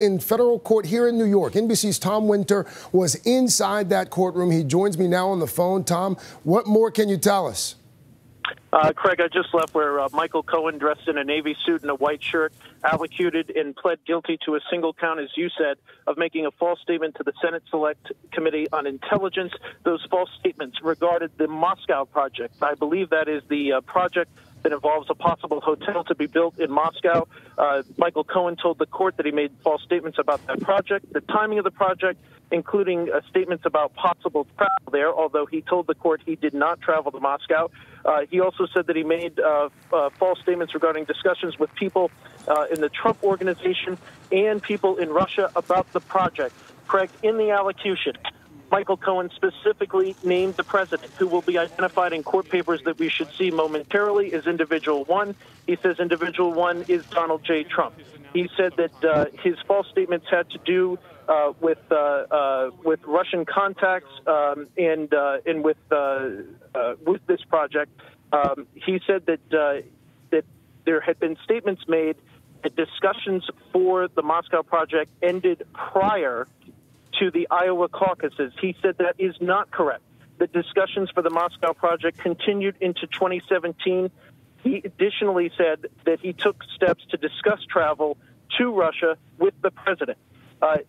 In federal court here in New York. NBC's Tom Winter was inside that courtroom. He joins me now on the phone. Tom, what more can you tell us? Craig, I just left where Michael Cohen, dressed in a Navy suit and a white shirt, allocated and pled guilty to a single count, as you said, of making a false statement to the Senate Select Committee on Intelligence. Those false statements regarded the Moscow project. I believe that is the project that involves a possible hotel to be built in Moscow. Michael Cohen told the court that he made false statements about that project, the timing of the project, including statements about possible travel there, although he told the court he did not travel to Moscow. He also said that he made false statements regarding discussions with people in the Trump organization and people in Russia about the project. Craig, in the allocution, Michael Cohen specifically named the president, who will be identified in court papers that we should see momentarily as individual one. He says individual one is Donald J. Trump. He said that his false statements had to do with Russian contacts and with this project. He said that there had been statements made that discussions for the Moscow project ended prior to the Iowa caucuses. He said that is not correct. The discussions for the Moscow project continued into 2017. He additionally said that he took steps to discuss travel to Russia with the president.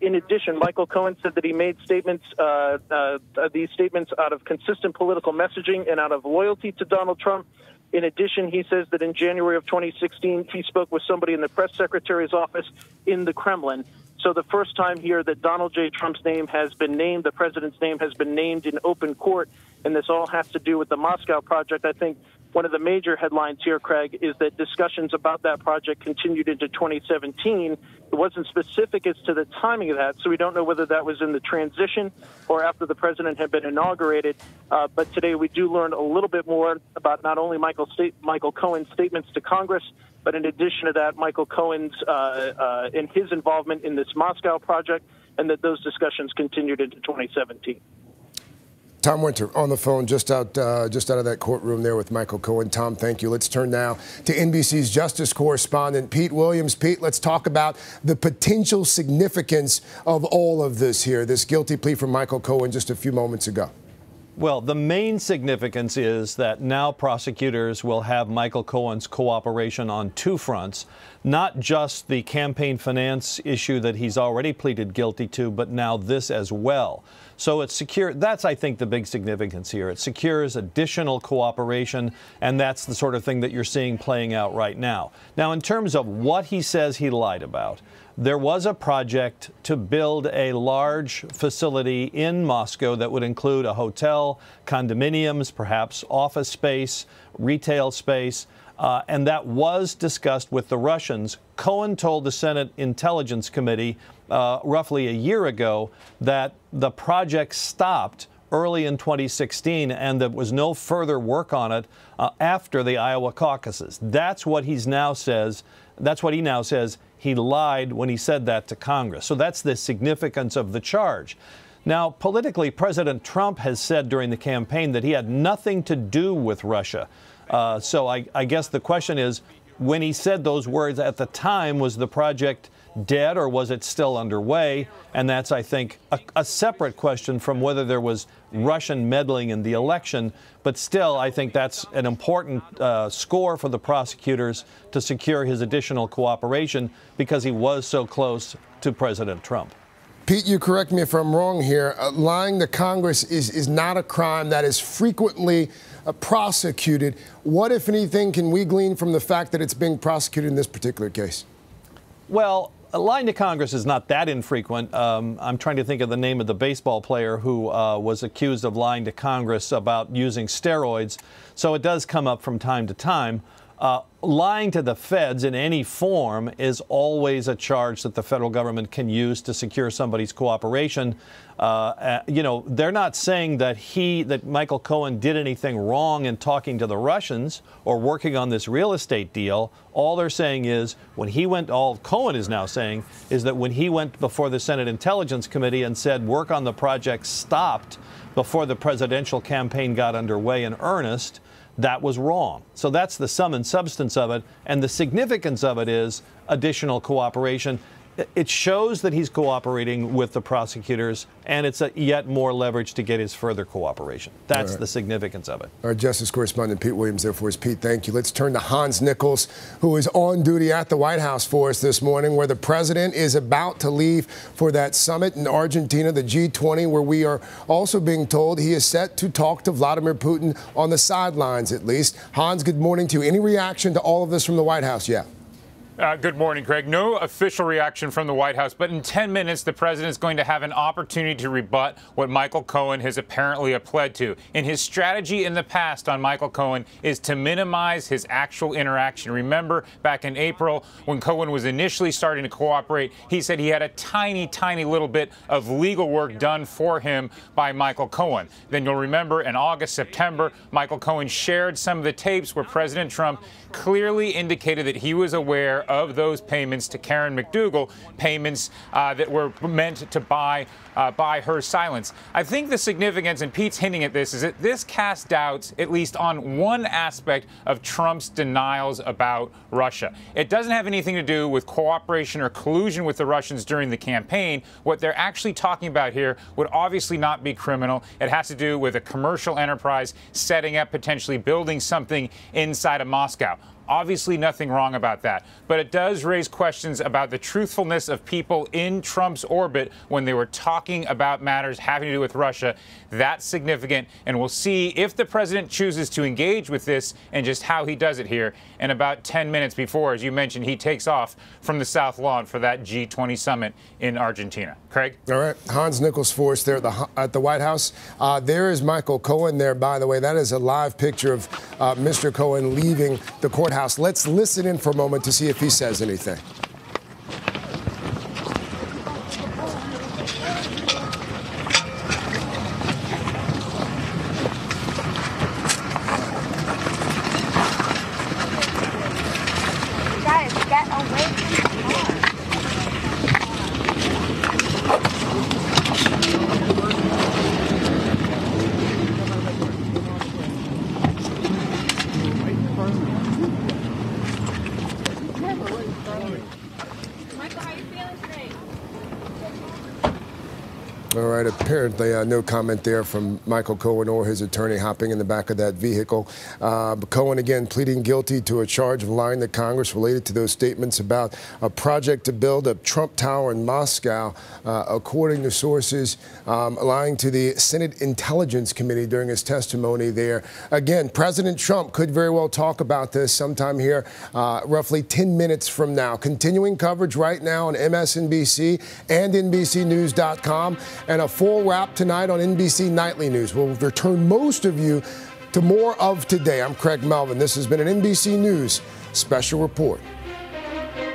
In addition, Michael Cohen said that he made statements, these statements out of consistent political messaging and out of loyalty to Donald Trump. In addition, he says that in January of 2016, he spoke with somebody in the press secretary's office in the Kremlin. So the first time here that Donald J. Trump's name has been named, the president's name has been named in open court, and this all has to do with the Moscow project. I think one of the major headlines here, Craig, is that discussions about that project continued into 2017. It wasn't specific as to the timing of that, so we don't know whether that was in the transition or after the president had been inaugurated. But today we do learn a little bit more about not only Michael Cohen's statements to Congress, but in addition to that, Michael Cohen's and his involvement in this Moscow project, and that those discussions continued into 2017. Tom Winter on the phone just out of that courtroom there with Michael Cohen. Tom, thank you. Let's turn now to NBC's justice correspondent, Pete Williams. Pete, let's talk about the potential significance of all of this here, this guilty plea from Michael Cohen just a few moments ago. Well, the main significance is that now prosecutors will have Michael Cohen's cooperation on two fronts, not just the campaign finance issue that he's already pleaded guilty to, but now this as well. So it's secure. That's, I think, the big significance here. It secures additional cooperation, and that's the sort of thing that you're seeing playing out right now. Now, in terms of what he says he lied about, there was a project to build a large facility in Moscow that would include a hotel, condominiums, perhaps office space, retail space, and that was discussed with the Russians. Cohen told the Senate Intelligence Committee roughly a year ago that the project stopped early in 2016 and there was no further work on it after the Iowa caucuses. That's what he now says. That's what he now says. He lied when he said that to Congress. So that's the significance of the charge. Now, politically, President Trump has said during the campaign that he had nothing to do with Russia. So I guess the question is, when he said those words at the time, was the project dead or was it still underway? And that's, I think, a separate question from whether there was Russian meddling in the election. But still, I think that's an important score for the prosecutors to secure his additional cooperation because he was so close to President Trump. Pete, you correct me if I'm wrong here. Lying to Congress is not a crime that is frequently prosecuted. What, if anything, can we glean from the fact that it's being prosecuted in this particular case? Well, lying to Congress is not that infrequent. I'm trying to think of the name of the baseball player who was accused of lying to Congress about using steroids. So it does come up from time to time. Lying to the feds in any form is always a charge that the federal government can use to secure somebody's cooperation. You know, they're not saying that Michael Cohen did anything wrong in talking to the Russians or working on this real estate deal. All they're saying is all Cohen is now saying is that when he went before the Senate Intelligence Committee and said work on the project stopped before the presidential campaign got underway in earnest, that was wrong. So that's the sum and substance of it. And the significance of it is additional cooperation. it shows that he's cooperating with the prosecutors, and it's yet more leverage to get his further cooperation. That's the significance of it. Our Justice correspondent Pete Williams there for us. Pete, thank you. Let's turn to Hans Nichols, who is on duty at the White House for us this morning, where the president is about to leave for that summit in Argentina, the G20, where we are also being told he is set to talk to Vladimir Putin on the sidelines, at least. Hans, good morning to you. Any reaction to all of this from the White House yet? Good morning, Craig. No official reaction from the White House, but in 10 minutes, the president is going to have an opportunity to rebut what Michael Cohen has apparently pled to. And his strategy in the past on Michael Cohen is to minimize his actual interaction. Remember, back in April, when Cohen was initially starting to cooperate, he said he had a tiny, tiny little bit of legal work done for him by Michael Cohen. Then you'll remember in August, September, Michael Cohen shared some of the tapes where President Trump clearly indicated that he was aware of those payments to Karen McDougal, payments that were meant to buy her silence. I think the significance, and Pete's hinting at this, is that this casts doubts at least on one aspect of Trump's denials about Russia. It doesn't have anything to do with cooperation or collusion with the Russians during the campaign. What they're actually talking about here would obviously not be criminal. It has to do with a commercial enterprise setting up, potentially building something inside of Moscow. Obviously nothing wrong about that, but it does raise questions about the truthfulness of people in Trump's orbit when they were talking about matters having to do with Russia. That's significant, and we'll see if the president chooses to engage with this and just how he does it here in about 10 minutes before, as you mentioned, he takes off from the South Lawn for that G20 summit in Argentina. Craig? All right. Hans Nichols for us there at the White House. There is Michael Cohen there, by the way. That is a live picture of Mr. Cohen leaving the courthouse. Let's listen in for a moment to see if he says anything. Guys, get away from the car. All right, apparently no comment there from Michael Cohen or his attorney hopping in the back of that vehicle. Cohen, again, pleading guilty to a charge of lying to Congress related to those statements about a project to build a Trump Tower in Moscow, according to sources, lying to the Senate Intelligence Committee during his testimony there. Again, President Trump could very well talk about this sometime here, roughly 10 minutes from now. Continuing coverage right now on MSNBC and NBCNews.com. And a full wrap tonight on NBC Nightly News. We'll return most of you to more of today. I'm Craig Melvin. This has been an NBC News special report.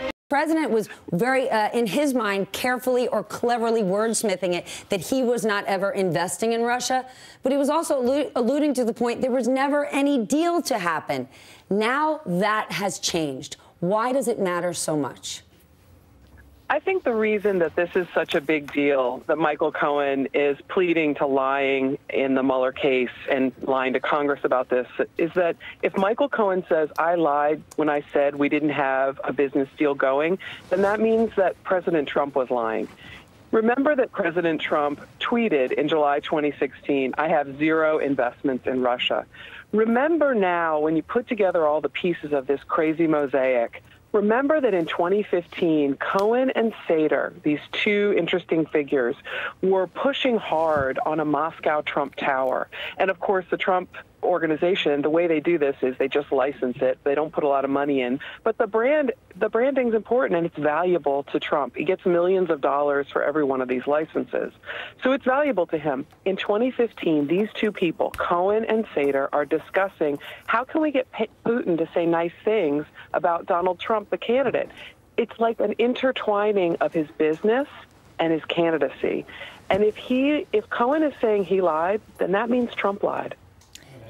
The president was very, in his mind, carefully or cleverly wordsmithing it that he was not ever investing in Russia. But he was also alluding to the point there was never any deal to happen. Now that has changed. Why does it matter so much? I think the reason that this is such a big deal, that Michael Cohen is pleading to lying in the Mueller case and lying to Congress about this, is that if Michael Cohen says, I lied when I said we didn't have a business deal going, then that means that President Trump was lying. Remember that President Trump tweeted in July 2016, I have zero investments in Russia. Remember now, when you put together all the pieces of this crazy mosaic, remember that in 2015, Cohen and Sater, these two interesting figures, were pushing hard on a Moscow Trump Tower. And of course, the Trump organization, the way they do this is they just license it. They don't put a lot of money in. But the branding's important and it's valuable to Trump. He gets millions of dollars for every one of these licenses. So it's valuable to him. In 2015, these two people, Cohen and Sater, are discussing how can we get Putin to say nice things about Donald Trump, the candidate. It's like an intertwining of his business and his candidacy. And if Cohen is saying he lied, then that means Trump lied.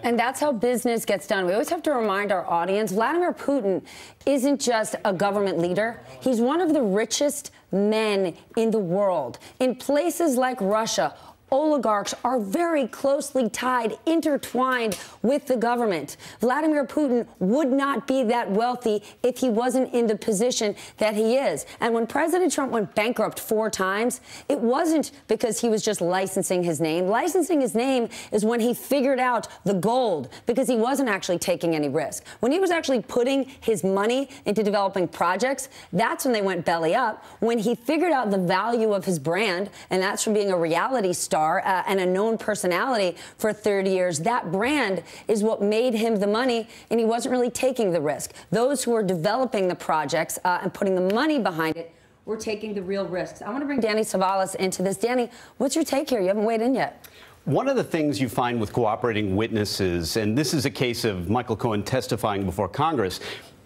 And that's how business gets done. We always have to remind our audience, Vladimir Putin isn't just a government leader. He's one of the richest men in the world. In places like Russia, oligarchs are very closely tied, intertwined with the government. Vladimir Putin would not be that wealthy if he wasn't in the position that he is. And when President Trump went bankrupt 4 times, it wasn't because he was just licensing his name. Licensing his name is when he figured out the gold, because he wasn't actually taking any risk. When he was actually putting his money into developing projects, that's when they went belly up. When he figured out the value of his brand, and that's from being a reality star and a known personality for 30 years. That brand is what made him the money, and he wasn't really taking the risk. Those who were developing the projects and putting the money behind it were taking the real risks. I want to bring Danny Savalas into this. Danny, what's your take here? You haven't weighed in yet. One of the things you find with cooperating witnesses, and this is a case of Michael Cohen testifying before Congress,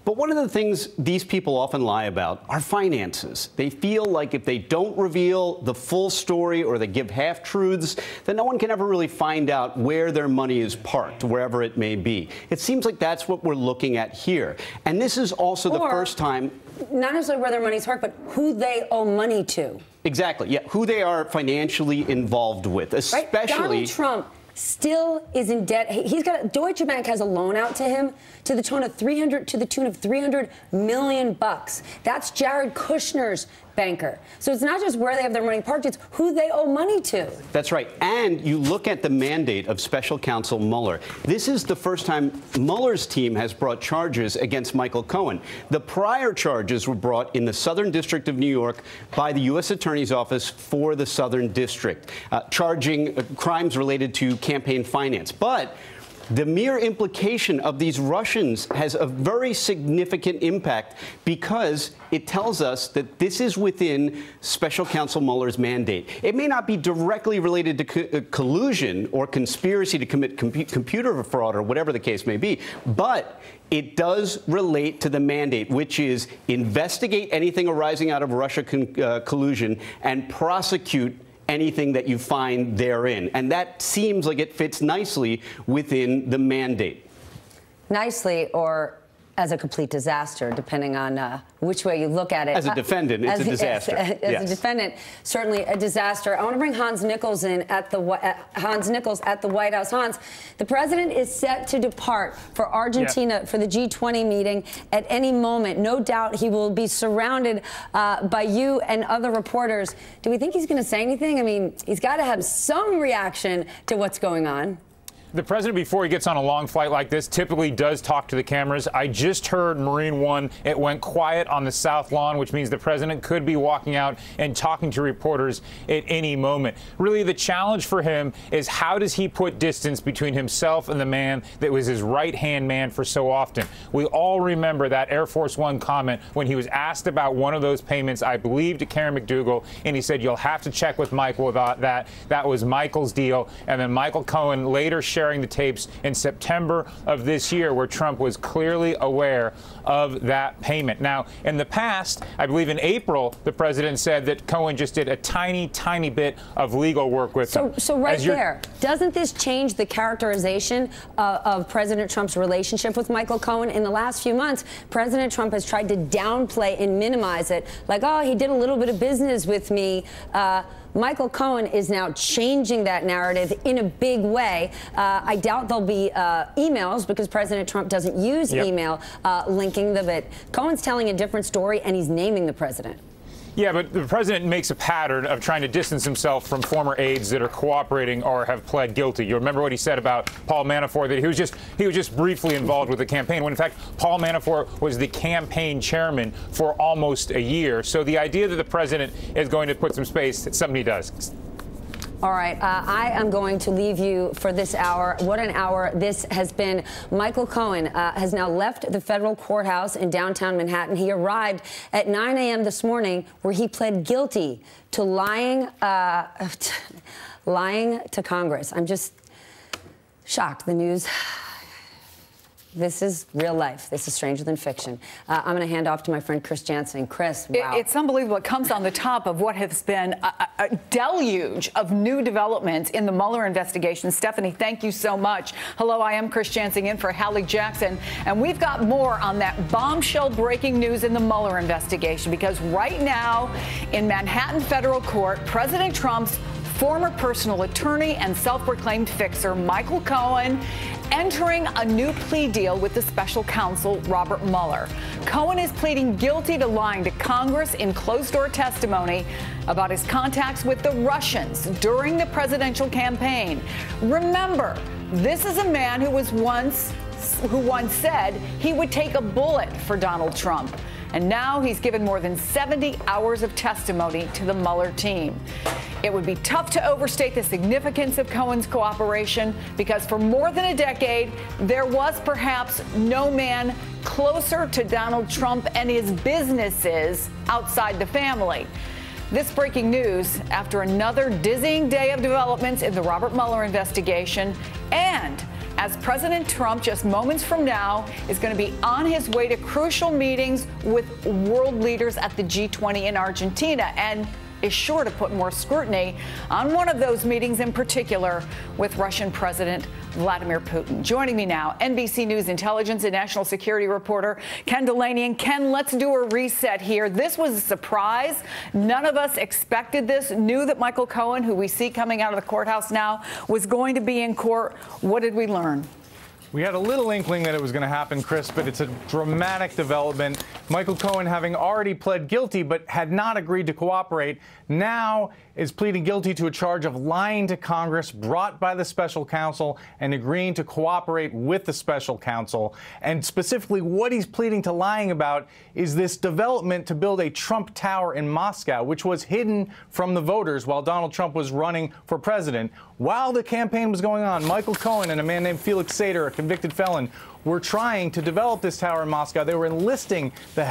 but one of the things these people often lie about are finances. They feel like if they don't reveal the full story or they give half-truths, then no one can ever really find out where their money is parked, wherever it may be. It seems like that's what we're looking at here. And this is also the first time... Not necessarily where their money's parked, but who they owe money to. Exactly. Yeah, who they are financially involved with, especially... Right? Donald Trump still is in debt. He's got Deutsche Bank has a loan out to him to the tune of $300 million. That's Jared Kushner's banker. So it's not just where they have their money parked, it's who they owe money to. That's right. And you look at the mandate of Special Counsel Mueller. This is the first time Mueller's team has brought charges against Michael Cohen. The prior charges were brought in the Southern District of New York by the U.S. Attorney's Office for the Southern District, charging crimes related to campaign finance. But the mere implication of these Russians has a very significant impact because it tells us that this is within Special Counsel Mueller's mandate. It may not be directly related to collusion or conspiracy to commit computer fraud or whatever the case may be, but it does relate to the mandate, which is investigate anything arising out of Russia collusion and prosecute anything that you find therein. And that seems like it fits nicely within the mandate. Nicely, or as a complete disaster, depending on which way you look at it. As a defendant, it's a disaster. As a defendant, certainly a disaster. I want to bring Hans Nichols in at the White House. Hans, the president is set to depart for Argentina for the G20 meeting at any moment. No doubt he will be surrounded by you and other reporters. Do we think he's going to say anything? I mean, he's got to have some reaction to what's going on. The president, before he gets on a long flight like this, typically does talk to the cameras. I just heard Marine One. It went quiet on the South Lawn, which means the president could be walking out and talking to reporters at any moment. Really, the challenge for him is how does he put distance between himself and the man that was his right-hand man for so often? We all remember that Air Force One comment when he was asked about one of those payments, I believe, to Karen McDougal, and he said, you'll have to check with Michael about that. That was Michael's deal. And then Michael Cohen later sharing the tapes in September of this year where Trump was clearly aware of that payment. Now, in the past, I believe in April, the president said that Cohen just did a tiny, tiny bit of legal work with him. So right there, doesn't this change the characterization of President Trump's relationship with Michael Cohen? In the last few months, President Trump has tried to downplay and minimize it, like, oh, he did a little bit of business with me. Michael Cohen is now changing that narrative in a big way. I doubt there'll be emails because President Trump doesn't use email linking them, but Cohen's telling a different story and he's naming the president. Yeah, but the president makes a pattern of trying to distance himself from former aides that are cooperating or have pled guilty. You remember what he said about Paul Manafort, that he was just briefly involved with the campaign, when in fact Paul Manafort was the campaign chairman for almost a year. So the idea that the president is going to put some space, it's something he does. All right, I am going to leave you for this hour. What an hour this has been. Michael Cohen has now left the federal courthouse in downtown Manhattan. He arrived at 9 a.m. this morning, where he pled guilty to lying to Congress. I'm just shocked. The news. This is real life. This is stranger than fiction. I'm going to hand off to my friend Chris Jansen. Chris, wow. It's unbelievable. It comes on the top of what has been a deluge of new developments in the Mueller investigation. Stephanie, thank you so much. Hello, I am Chris Jansen in for Hallie Jackson. And we've got more on that bombshell breaking news in the Mueller investigation, because right now in Manhattan federal court, President Trump's former personal attorney and self-proclaimed fixer Michael Cohen entering a new plea deal with the special counsel Robert Mueller. Cohen is pleading guilty to lying to Congress in closed-door testimony about his contacts with the Russians during the presidential campaign. Remember, this is a man who once said he would take a bullet for Donald Trump. And now he's given more than 70 hours of testimony to the Mueller team. It would be tough to overstate the significance of Cohen's cooperation because for more than a decade, there was perhaps no man closer to Donald Trump and his businesses outside the family. This breaking news after another dizzying day of developments in the Robert Mueller investigation, and as President Trump, just moments from now, is going to be on his way to crucial meetings with world leaders at the G20 in Argentina, and is sure to put more scrutiny on one of those meetings in particular with Russian President Vladimir Putin. Joining me now, NBC News intelligence and national security reporter Ken Delaney. And Ken, let's do a reset here. This was a surprise. None of us expected this, knew that Michael Cohen, who we see coming out of the courthouse now, was going to be in court. What did we learn? We had a little inkling that it was going to happen, Chris, but it's a dramatic development. Michael Cohen, having already pled guilty but had not agreed to cooperate, now is pleading guilty to a charge of lying to Congress brought by the special counsel and agreeing to cooperate with the special counsel. And specifically, what he's pleading to lying about is this development to build a Trump Tower in Moscow, which was hidden from the voters while Donald Trump was running for president. While the campaign was going on, Michael Cohen and a man named Felix Sater, a convicted felon, were trying to develop this tower in Moscow. They were enlisting the